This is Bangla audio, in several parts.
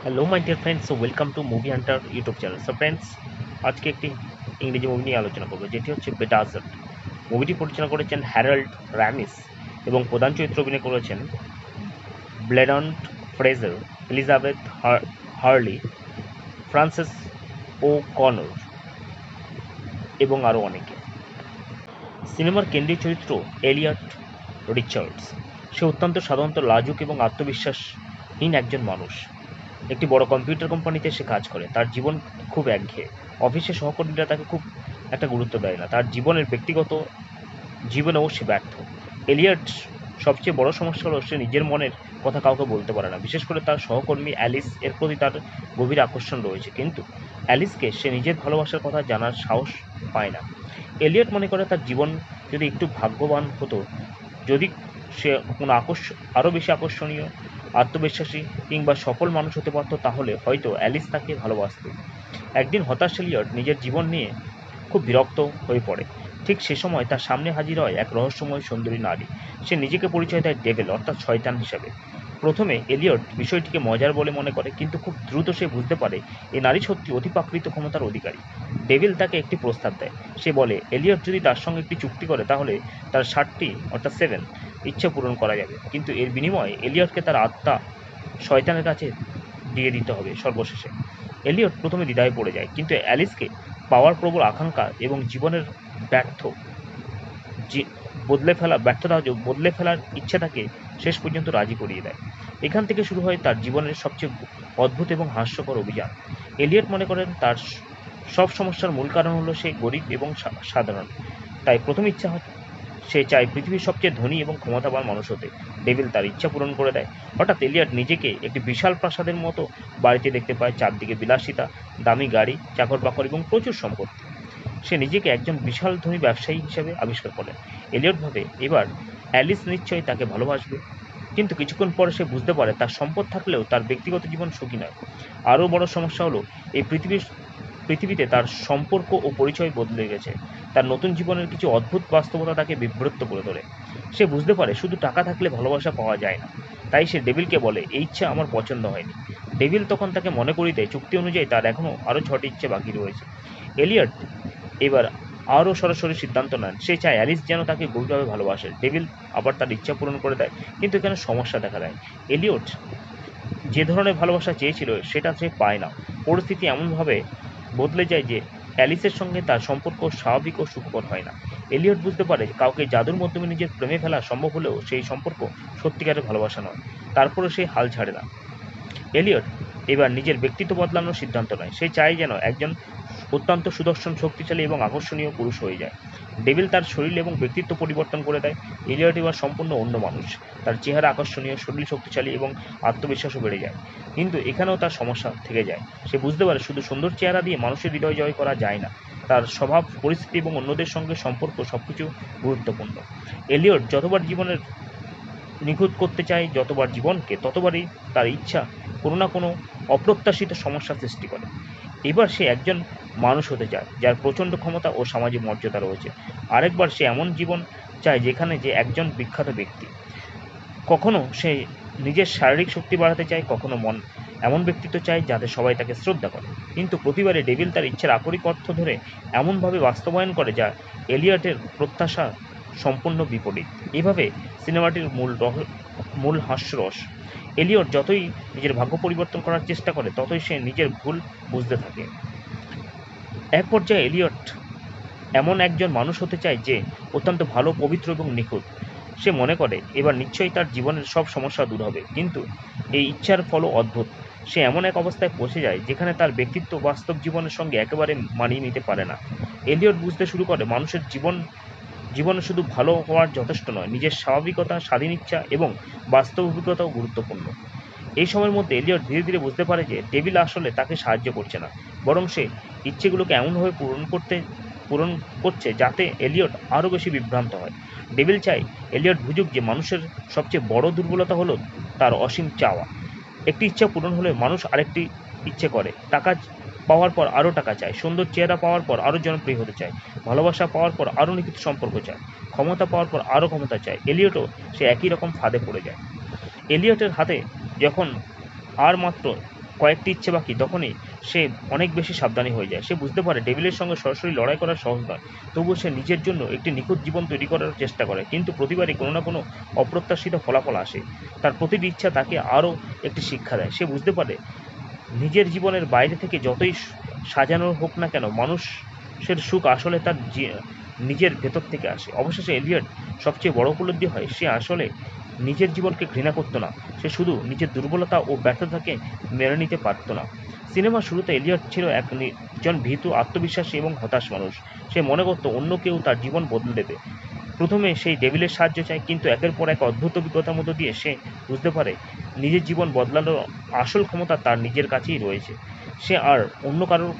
Hello my dear friends, so welcome to movie Hunter YouTube channel. So friends, আজকে একটি ইংরেজি মুভি নিয়ে আলোচনা করবো, যেটি হচ্ছে বেটাজার্ট। মুভিটি পরিচালনা করেছেন হ্যারল্ড রামিস এবং প্রধান চরিত্রে অভিনয় করেছেন Brendan Fraser, Elizabeth Hurley, Frances O'Connor এবং আরও অনেকে। সিনেমার কেন্দ্রীয় চরিত্র এলিয়ট রিচার্ডস। সে অত্যন্ত সাধারণত লাজুক এবং আত্মবিশ্বাসহীন একজন মানুষ। একটি বড় কম্পিউটার কোম্পানিতে সে কাজ করে। তার জীবন খুব একঘেয়ে। অফিসের সহকর্মীরা তাকে খুব একটা গুরুত্ব দেয় না। তার জীবনের ব্যক্তিগত জীবনেও সে ব্যর্থ। এলিয়ট সবচেয়ে বড় সমস্যা হলো সে নিজের মনের কথা কাউকে বলতে পারে না, বিশেষ করে তার সহকর্মী অ্যালিস এর প্রতি তার গভীর আকর্ষণ রয়েছে, কিন্তু অ্যালিসকে সে নিজের ভালোবাসার কথা জানার সাহস পায় না। এলিয়ট মনে করে তার জীবন যদি একটু ভাগ্যবান হতো, যদি সে কোনো আরও বেশি আকর্ষণীয়, আত্মবিশ্বাসী কিংবা সফল মানুষ হতে পারত, তাহলে হয়তো অ্যালিস তাকে ভালোবাসত। একদিন হতাশ এলিয়ট নিজের জীবন নিয়ে খুব বিরক্ত হয়ে পড়ে। ঠিক সে সময় তার সামনে হাজির হয় এক রহস্যময় সুন্দরী নারী। সে নিজেকে পরিচয় দেয় ডেভিল, অর্থাৎ শয়তান হিসাবে। প্রথমে এলিয়ট বিষয়টিকে মজার বলে মনে করে, কিন্তু খুব দ্রুত সে বুঝতে পারে এই নারী সত্যি অতিপ্রাকৃত ক্ষমতার অধিকারী। ডেভিল তাকে একটি প্রস্তাব দেয়। সে বলে এলিয়ট যদি তার সঙ্গে একটি চুক্তি করে, তাহলে তার 7টি অর্থাৎ 7 ইচ্ছা পূরণ করা যাবে, কিন্তু এর বিনিময়ে এলিয়টকে তার আত্মা শয়তানের কাছে দিয়ে দিতে হবে সর্বশেষে। এলিয়ট প্রথমে দ্বিধায় পড়ে যায়, কিন্তু অ্যালিসকে পাওয়ার প্রবল আকাঙ্ক্ষা এবং জীবনের ব্যর্থ যে বদলে ফেলার ইচ্ছা তাকে শেষ পর্যন্ত রাজি করিয়ে দেয়। এখান থেকে শুরু হয় তার জীবনের সবচেয়ে অদ্ভুত এবং হাস্যকর অভিযান। এলিয়ট মনে করেন তার সব সমস্যার মূল কারণ হলো সে গরিব এবং সাধারণ। তাই প্রথম ইচ্ছা সে চায় পৃথিবীর সবচেয়ে ধনী এবং ক্ষমতাবান মানুষ হতে। ডেভিল তার ইচ্ছা পূরণ করে দেয়। হঠাৎ এলিয়ট নিজেকে একটি বিশাল প্রাসাদের মতো বাড়িতে দেখতে পায়, চারদিকে বিলাসিতা, দামি গাড়ি, চাকর বাকর এবং প্রচুর সম্পত্তি। সে নিজেকে একজন বিশাল ধনী ব্যবসায়ী হিসেবে আবিষ্কার করে। এলিয়ট ভাবে এবার অ্যালিস নিশ্চয়ই তাকে ভালোবাসবে, কিন্তু কিছুক্ষণ পরে সে বুঝতে পারে তার সম্পদ থাকলেও তার ব্যক্তিগত জীবন সুখী নয়। আরও বড় সমস্যা হলো এই পৃথিবীতে তার সম্পর্ক ও পরিচয় বদলে গেছে। তার নতুন জীবনের কিছু অদ্ভুত বাস্তবতা তাকে বিব্রত করে তোলে। সে বুঝতে পারে শুধু টাকা থাকলে ভালোবাসা পাওয়া যায় না। তাই সে ডেভিলকে বলে এই ইচ্ছা আমার পছন্দ হয়নি। ডেভিল তখন তাকে মনে করিয়ে দেয় চুক্তি অনুযায়ী তার এখনও আরও 6টি ইচ্ছে বাকি রয়েছে। এলিয়ট এবার আরও সরাসরি সিদ্ধান্ত নেন। সে চায় অ্যালিস যেন তাকে গভীরভাবে ভালোবাসে। ডেভিল আবার তার ইচ্ছা পূরণ করে দেয়, কিন্তু এখানে সমস্যা দেখা দেয়। এলিয়ট যে ধরনের ভালোবাসা চেয়েছিল সেটা সে পায় না। পরিস্থিতি এমনভাবে বদলে যায় যে অ্যালিসের সঙ্গে তার সম্পর্ক স্বাভাবিক ও সুখকর হয় না। এলিয়ট বুঝতে পারে কাউকে জাদুর মাধ্যমে নিজের প্রেমে ফেলা সম্ভব হলেও সেই সম্পর্ক সত্যিকারের ভালোবাসা নয়। তারপরে সে হাল ছাড়ে না। এলিয়ট এবার নিজের ব্যক্তিত্ব বদলানোর সিদ্ধান্ত নেয়। সে চায় যেন একজন অত্যন্ত সুদর্শন, শক্তিশালী এবং আকর্ষণীয় পুরুষ হয়ে যায়। ডেভিল তার শরীর এবং ব্যক্তিত্ব পরিবর্তন করে দেয়। এলিয়ট এবার সম্পূর্ণ অন্য মানুষ। তার চেহারা আকর্ষণীয়, শরীর শক্তিশালী এবং আত্মবিশ্বাসও বেড়ে যায়। কিন্তু এখানেও তার সমস্যা থেকে যায়। সে বুঝতে পারে শুধু সুন্দর চেহারা দিয়ে মানুষের হৃদয় জয় করা যায় না। তার স্বভাব, পরিস্থিতি এবং অন্যদের সঙ্গে সম্পর্ক সবকিছু গুরুত্বপূর্ণ। এলিয়ট যতবার জীবনের নিখুঁত করতে চায়, যতবার জীবনকে, ততবারই তার ইচ্ছা কোনো না কোনো অপ্রত্যাশিত সমস্যা সৃষ্টি করে। এবার সে একজন মানুষ হতে চায় যার প্রচণ্ড ক্ষমতা ও সামাজিক মর্যাদা রয়েছে। আরেকবার সে এমন জীবন চায় যেখানে যে একজন বিখ্যাত ব্যক্তি। কখনো সে নিজের শারীরিক শক্তি বাড়াতে চায়, কখনো এমন ব্যক্তিত্ব চায় যাতে সবাই তাকে শ্রদ্ধা করে। কিন্তু প্রতিবারে ডেভিল তার ইচ্ছার আকরিক অর্থ ধরে এমনভাবে বাস্তবায়ন করে যা এলিয়টের প্রত্যাশা সম্পূর্ণ বিপরীত। এভাবে সিনেমাটির মূল হাস্যরস। এলিয়ট যতই নিজের ভাগ্য পরিবর্তন করার চেষ্টা করে, ততই সে নিজের ভুল বুঝতে থাকে। এক পর্যায়ে এলিয়ট এমন একজন মানুষ হতে চায় যে অত্যন্ত ভালো, পবিত্র এবং নিখুঁত। সে মনে করে এবার নিশ্চয়ই তার জীবনের সব সমস্যা দূর হবে, কিন্তু এই ইচ্ছার ফলও অদ্ভুত। সে এমন এক অবস্থায় পৌঁছে যায় যেখানে তার ব্যক্তিত্ব বাস্তব জীবনের সঙ্গে একেবারে মানিয়ে নিতে পারে না। এলিয়ট বুঝতে শুরু করে মানুষের জীবনে শুধু ভালো হওয়ার যথেষ্ট নয়, নিজের স্বাভাবিকতা, স্বাধীন ইচ্ছা এবং বাস্তব অভিজ্ঞতাও গুরুত্বপূর্ণ। এই সময়ের মধ্যে এলিয়ট ধীরে ধীরে বুঝতে পারে যে ডেভিল আসলে তাকে সাহায্য করছে না, বরং সে ইচ্ছেগুলোকে এমনভাবে পূরণ করছে যাতে এলিয়ট আরও বেশি বিভ্রান্ত হয়। ডেভিল চায় এলিয়ট বুঝুক যে মানুষের সবচেয়ে বড় দুর্বলতা হলো তার অসীম চাওয়া। একটি ইচ্ছা পূরণ হলে মানুষ আরেকটি ইচ্ছে করে। টাকা পাওয়ার পর আরও টাকা চায়, সুন্দর চেহারা পাওয়ার পর আরও জনপ্রিয় হতে চায়, ভালোবাসা পাওয়ার পর আরও নিখুঁত সম্পর্ক চায়, ক্ষমতা পাওয়ার পর আরও ক্ষমতা চায়। এলিয়টও সে একই রকম ফাঁদে পড়ে যায়। এলিয়টের হাতে যখন আর মাত্র কয়েকটি ইচ্ছে বাকি, তখনই সে অনেক বেশি সাবধানী হয়ে যায়। সে বুঝতে পারে ডেভিলের সঙ্গে সরাসরি লড়াই করা সহজ নয়, তবুও সে নিজের জন্য একটি নিখুঁত জীবন তৈরি করার চেষ্টা করে। কিন্তু প্রতিবারই কোনো না কোনো অপ্রত্যাশিত ফলাফল আসে। তার প্রতিটি ইচ্ছা তাকে আরও একটি শিক্ষা দেয়। সে বুঝতে পারে নিজের জীবনের বাইরে থেকে যতই সাজানো হোক না কেন, মানুষের সুখ আসলে তার নিজের ভেতর থেকে আসে। অবশেষে এলিয়ট সবচেয়ে বড় উপলব্ধি হয়, সে আসলে নিজের জীবনকে ঘৃণা করতো না, সে শুধু নিজের দুর্বলতা ও ব্যর্থতাকে মেনে নিতে পারতো না। সিনেমার শুরুতে এলিয়ট ছিল একজন ভীতু, আত্মবিশ্বাসী এবং হতাশ মানুষ। সে মনে করতো অন্য কেউ তার জীবন বদলে দেবে। প্রথমে সেই ডেভিলের সাহায্য চায়, কিন্তু একের পর এক অদ্ভুত অভিজ্ঞতার মধ্য দিয়ে সে বুঝতে পারে নিজের জীবন বদলানোর আসল ক্ষমতা তার নিজের কাছেই রয়েছে। সে আর অন্য কারোর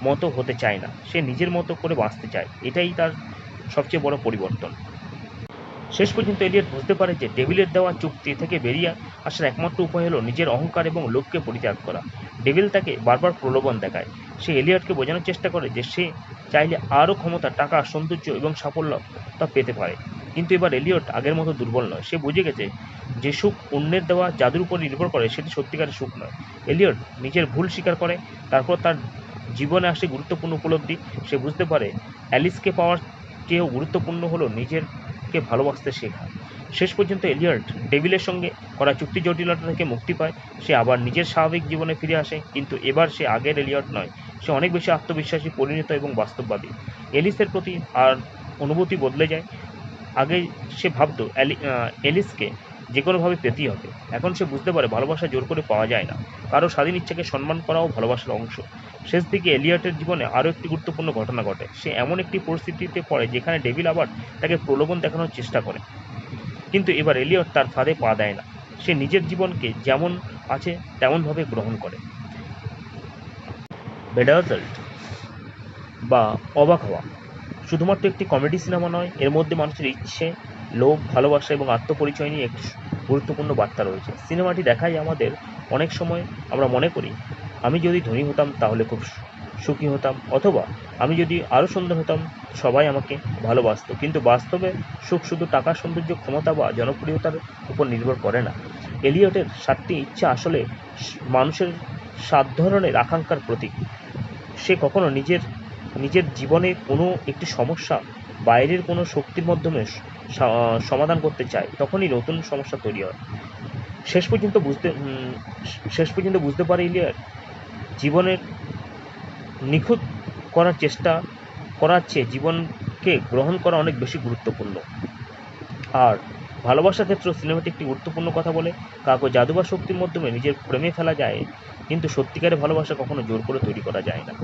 মতো হতে চায় না, সে নিজের মতো করে বাঁচতে চায়। এটাই তার সবচেয়ে বড় পরিবর্তন। শেষ পর্যন্ত এলিয়ট বুঝতে পারে যে ডেভিলের দেওয়া চুক্তি থেকে বেরিয়ে আসার একমাত্র উপায় হলো নিজের অহংকার এবং লোককে পরিত্যাগ করা। ডেভিল তাকে বারবার প্রলোভন দেখায়। সে এলিয়টকে বোঝানোর চেষ্টা করে যে সে চাইলে আরও ক্ষমতা, টাকা, সৌন্দর্য এবং সাফল্য তা পেতে পারে। কিন্তু এবার এলিয়ট আগের মতো দুর্বল নয়। সে বুঝে গেছে যে সুখ অন্যের দেওয়া জাদুর উপর নির্ভর করে সেটি সত্যিকারের সুখ নয়। এলিয়ট নিজের ভুল স্বীকার করে, তারপর তার জীবনে আসে গুরুত্বপূর্ণ উপলব্ধি। সে বুঝতে পারে অ্যালিসকে পাওয়ার চেয়েও গুরুত্বপূর্ণ হলো নিজেরকে ভালোবাসতে শেখা। শেষ পর্যন্ত এলিয়ট ডেভিলের সঙ্গে করা চুক্তি জটিলতা থেকে মুক্তি পায়। সে আবার নিজের স্বাভাবিক জীবনে ফিরে আসে, কিন্তু এবার সে আগের এলিয়ট নয়। সে অনেক বেশি আত্মবিশ্বাসী, পরিণত এবং বাস্তববাদী। এলিসের প্রতি আর অনুভূতি বদলে যায়। আগে সে ভাবতো এলিসকে যে কোনোভাবে পেতেই হবে। এখন সে বুঝতে পারে ভালোবাসা জোর করে পাওয়া যায় না। কারো স্বাধীন ইচ্ছাকে সম্মান করাও ভালোবাসার অংশ। শেষ দিকে এলিয়টের জীবনে আরও একটি গুরুত্বপূর্ণ ঘটনা ঘটে। সে এমন একটি পরিস্থিতিতে পড়ে যেখানে ডেভিল আবার তাকে প্রলোভন দেখানোর চেষ্টা করে, কিন্তু এবার এলিয়ট তার ফাঁদে পা দেয় না। সে নিজের জীবনকে যেমন আছে তেমনভাবে গ্রহণ করে। বেডাজল্ট বা অবাক হওয়া শুধুমাত্র একটি কমেডি সিনেমা নয়, এর মধ্যে মানুষের ইচ্ছে, লোভ, ভালোবাসা এবং আত্মপরিচয় নিয়ে একটি গুরুত্বপূর্ণ বার্তা রয়েছে। সিনেমাটি দেখায় আমাদের অনেক সময় আমরা মনে করি আমি যদি ধনী হতাম তাহলে খুব সুখী হতাম, অথবা আমি যদি আরও সুন্দর হতাম সবাই আমাকে ভালোবাসতো। কিন্তু বাস্তবে সুখ শুধু টাকা, সৌন্দর্য, ক্ষমতা বা জনপ্রিয়তার উপর নির্ভর করে না। এলিয়টের 7টি ইচ্ছা আসলে মানুষের 7 ধরনের আকাঙ্ক্ষার প্রতীক। সে কখনো নিজের নিজের জীবনে কোনো একটি সমস্যা বাইরের কোনো শক্তির মাধ্যমে সমাধান করতে চায়, তখনই নতুন সমস্যা তৈরি হয়। শেষ পর্যন্ত বুঝতে শেষ পর্যন্ত বুঝতে পারে ইলিয়ার জীবনের নিখুঁত করার চেষ্টা করার চেয়ে জীবনকে গ্রহণ করা অনেক বেশি গুরুত্বপূর্ণ। আর ভালোবাসার ক্ষেত্রেও সিনেমাটি একটি গুরুত্বপূর্ণ কথা বলে, কাউকে জাদু বা শক্তির মাধ্যমে নিজের প্রেমে ফেলা যায়, কিন্তু সত্যিকারের ভালোবাসা কখনো জোর করে তৈরি করা যায় না।